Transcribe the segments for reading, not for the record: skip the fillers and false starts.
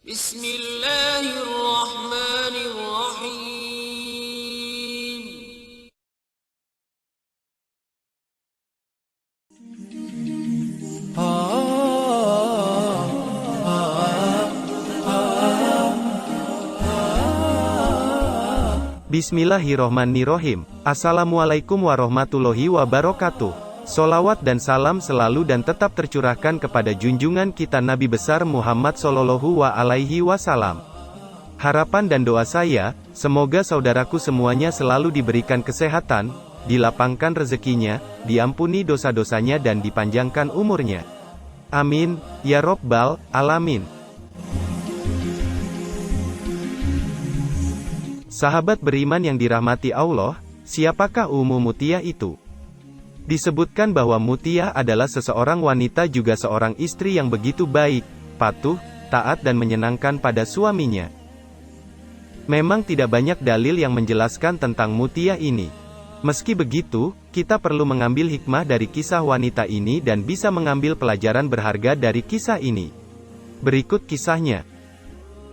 Bismillahirrahmanirrahim. Bismillahirrohmanirrohim. Assalamualaikum warahmatullahi wabarakatuh. Solawat dan salam selalu dan tetap tercurahkan kepada junjungan kita Nabi besar Muhammad Sallallahu Alaihi Wasallam. Harapan dan doa saya, semoga saudaraku semuanya selalu diberikan kesehatan, dilapangkan rezekinya, diampuni dosa-dosanya dan dipanjangkan umurnya. Amin, ya Rabbal Alamin. Sahabat beriman yang dirahmati Allah, siapakah Ummu Mutiyah itu? Disebutkan bahwa Mutiyah adalah seseorang wanita juga seorang istri yang begitu baik, patuh, taat dan menyenangkan pada suaminya. Memang tidak banyak dalil yang menjelaskan tentang Mutiyah ini. Meski begitu, kita perlu mengambil hikmah dari kisah wanita ini dan bisa mengambil pelajaran berharga dari kisah ini. Berikut kisahnya.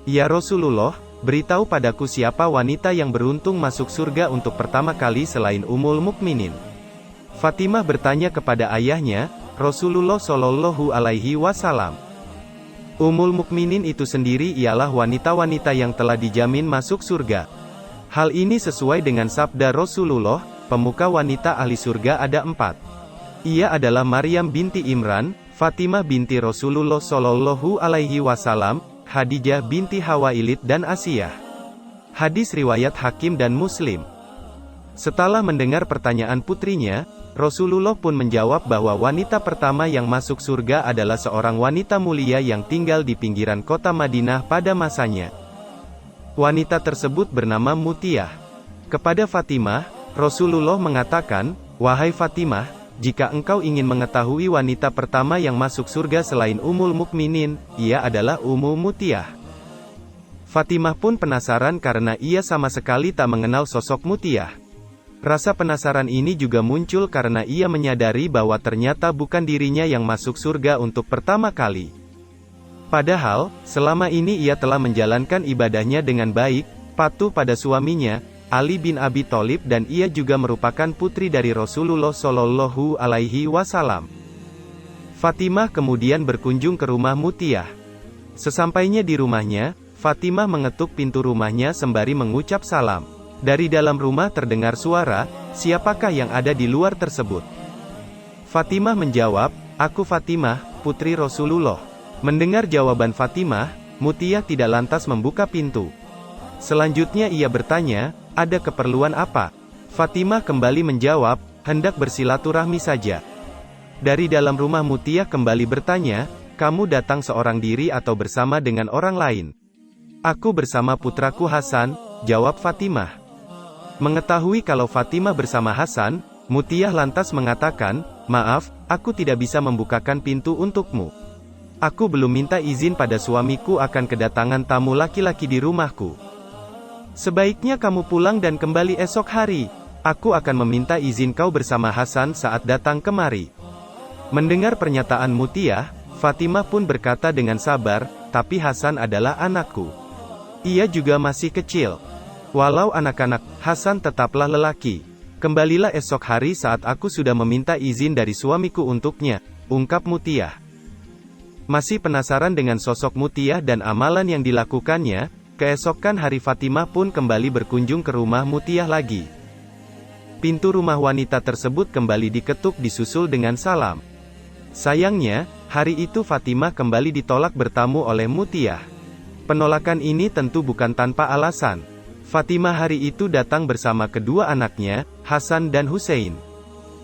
Ya Rasulullah, beritahu padaku siapa wanita yang beruntung masuk surga untuk pertama kali selain Ummul Mukminin. Fatimah bertanya kepada ayahnya, Rasulullah Shallallahu Alaihi Wasallam. Ummul Mukminin itu sendiri ialah wanita-wanita yang telah dijamin masuk surga. Hal ini sesuai dengan sabda Rasulullah, pemuka wanita ahli surga ada 4. Ia adalah Maryam binti Imran, Fatimah binti Rasulullah Shallallahu Alaihi Wasallam, Khadijah binti Khuwailid dan Asiyah. Hadis riwayat Hakim dan Muslim. Setelah mendengar pertanyaan putrinya, Rasulullah pun menjawab bahwa wanita pertama yang masuk surga adalah seorang wanita mulia yang tinggal di pinggiran kota Madinah pada masanya. Wanita tersebut bernama Mutiyah. Kepada Fatimah, Rasulullah mengatakan, "Wahai Fatimah, jika engkau ingin mengetahui wanita pertama yang masuk surga selain Ummul Mukminin, ia adalah Ummu Mutiyah." Fatimah pun penasaran karena ia sama sekali tak mengenal sosok Mutiyah. Rasa penasaran ini juga muncul karena ia menyadari bahwa ternyata bukan dirinya yang masuk surga untuk pertama kali. Padahal, selama ini ia telah menjalankan ibadahnya dengan baik, patuh pada suaminya, Ali bin Abi Thalib dan ia juga merupakan putri dari Rasulullah Shallallahu Alaihi Wasallam. Fatimah kemudian berkunjung ke rumah Mutiyah. Sesampainya di rumahnya, Fatimah mengetuk pintu rumahnya sembari mengucap salam. Dari dalam rumah terdengar suara, "Siapakah yang ada di luar tersebut?" Fatimah menjawab, "Aku Fatimah, putri Rasulullah." Mendengar jawaban Fatimah, Mutiyah tidak lantas membuka pintu. Selanjutnya ia bertanya, "Ada keperluan apa?" Fatimah kembali menjawab, "Hendak bersilaturahmi saja." Dari dalam rumah Mutiyah kembali bertanya, "Kamu datang seorang diri atau bersama dengan orang lain?" "Aku bersama putraku Hasan," jawab Fatimah. Mengetahui kalau Fatimah bersama Hasan, Mutiyah lantas mengatakan, "Maaf, aku tidak bisa membukakan pintu untukmu. Aku belum minta izin pada suamiku akan kedatangan tamu laki-laki di rumahku. Sebaiknya kamu pulang dan kembali esok hari. Aku akan meminta izin kau bersama Hasan saat datang kemari." Mendengar pernyataan Mutiyah, Fatimah pun berkata dengan sabar, "Tapi Hasan adalah anakku. Ia juga masih kecil. Walau anak-anak, Hasan tetaplah lelaki. Kembalilah esok hari saat aku sudah meminta izin dari suamiku untuknya," ungkap Mutiyah. Masih penasaran dengan sosok Mutiyah dan amalan yang dilakukannya, keesokan hari Fatimah pun kembali berkunjung ke rumah Mutiyah lagi. Pintu rumah wanita tersebut kembali diketuk disusul dengan salam. Sayangnya, hari itu Fatimah kembali ditolak bertamu oleh Mutiyah. Penolakan ini tentu bukan tanpa alasan. Fatimah hari itu datang bersama kedua anaknya, Hasan dan Hussein.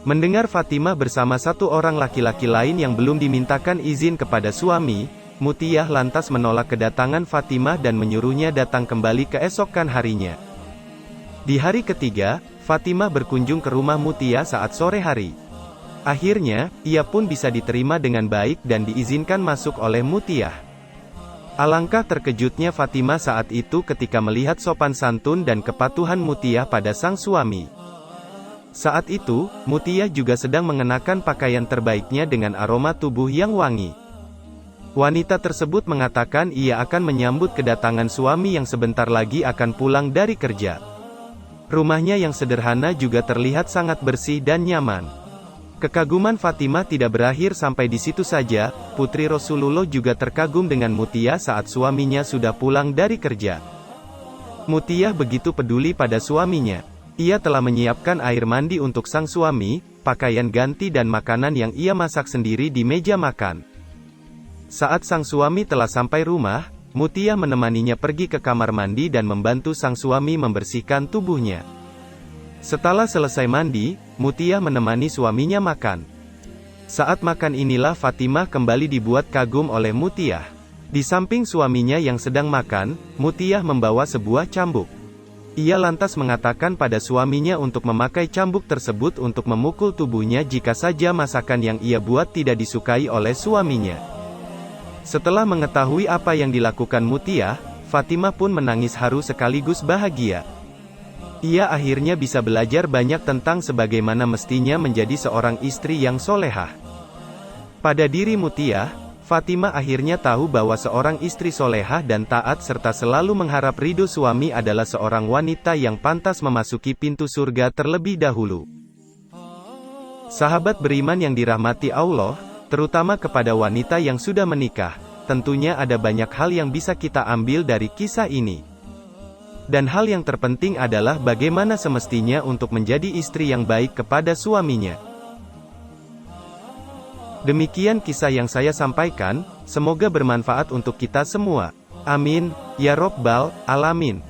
Mendengar Fatimah bersama satu orang laki-laki lain yang belum dimintakan izin kepada suami, Mutiyah lantas menolak kedatangan Fatimah dan menyuruhnya datang kembali keesokan harinya. Di hari ketiga, Fatimah berkunjung ke rumah Mutiyah saat sore hari. Akhirnya, ia pun bisa diterima dengan baik dan diizinkan masuk oleh Mutiyah. Alangkah terkejutnya Fatimah saat itu ketika melihat sopan santun dan kepatuhan Mutiyah pada sang suami. Saat itu, Mutiyah juga sedang mengenakan pakaian terbaiknya dengan aroma tubuh yang wangi. Wanita tersebut mengatakan ia akan menyambut kedatangan suami yang sebentar lagi akan pulang dari kerja. Rumahnya yang sederhana juga terlihat sangat bersih dan nyaman. Kekaguman Fatimah tidak berakhir sampai di situ saja, putri Rasulullah juga terkagum dengan Mutia saat suaminya sudah pulang dari kerja. Mutia begitu peduli pada suaminya. Ia telah menyiapkan air mandi untuk sang suami, pakaian ganti dan makanan yang ia masak sendiri di meja makan. Saat sang suami telah sampai rumah, Mutia menemaninya pergi ke kamar mandi dan membantu sang suami membersihkan tubuhnya. Setelah selesai mandi, Mutia menemani suaminya makan. Saat makan inilah Fatimah kembali dibuat kagum oleh Mutia. Di samping suaminya yang sedang makan, Mutia membawa sebuah cambuk. Ia lantas mengatakan pada suaminya untuk memakai cambuk tersebut untuk memukul tubuhnya jika saja masakan yang ia buat tidak disukai oleh suaminya. Setelah mengetahui apa yang dilakukan Mutia, Fatimah pun menangis haru sekaligus bahagia. Ia akhirnya bisa belajar banyak tentang sebagaimana mestinya menjadi seorang istri yang solehah. Pada diri Mutia, Fatimah akhirnya tahu bahwa seorang istri solehah dan taat serta selalu mengharap ridho suami adalah seorang wanita yang pantas memasuki pintu surga terlebih dahulu. Sahabat beriman yang dirahmati Allah, terutama kepada wanita yang sudah menikah, tentunya ada banyak hal yang bisa kita ambil dari kisah ini. Dan hal yang terpenting adalah bagaimana semestinya untuk menjadi istri yang baik kepada suaminya. Demikian kisah yang saya sampaikan, semoga bermanfaat untuk kita semua. Amin, ya Rabbal Alamin.